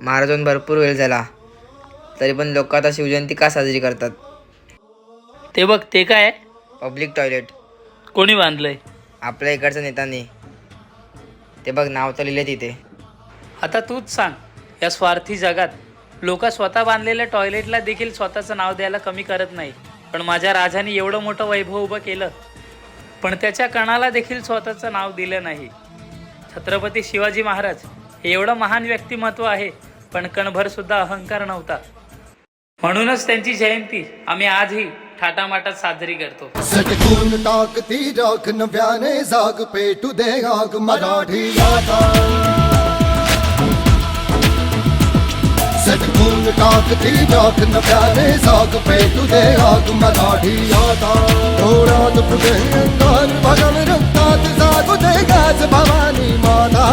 महाराजांना भरपूर वेळ झाला, तरी पण लोक आता शिवजयंती का साजरी करतात? ते बघ, ते काय? Public toilet. कोणी बांधलंय? आपल्या इकडच्या नेत्याने. ते बघ, नाव तर लिहिले तिथे. आता तूच सांग, या स्वार्थी जगात लोक स्वतः बांधलेल्या टॉयलेटला देखील स्वतःचं नाव द्यायला कमी करत नाही. पण माझ्या राजाने एवढं मोठं वैभव उभं केलं, पण त्याच्या कणाला देखील स्वतःचं नाव दिलं नाही. छत्रपती शिवाजी महाराज हे एवढं महान व्यक्तिमत्व आहे, पण कणभर सुद्धा अहंकार नव्हता. म्हणूनच त्यांची जयंती आम्ही आजही थाटामाटात साजरी करतो. सटकून टाकती राख नव्याने जाग पेटू दे आग मराठी याचा. सटकून टाकती राख नव्याने जाग पेटू दे आग मराठी याचा. डोळ्यात फुटे अंगार भगव रक्तात जागू दे गाज भवानी माता.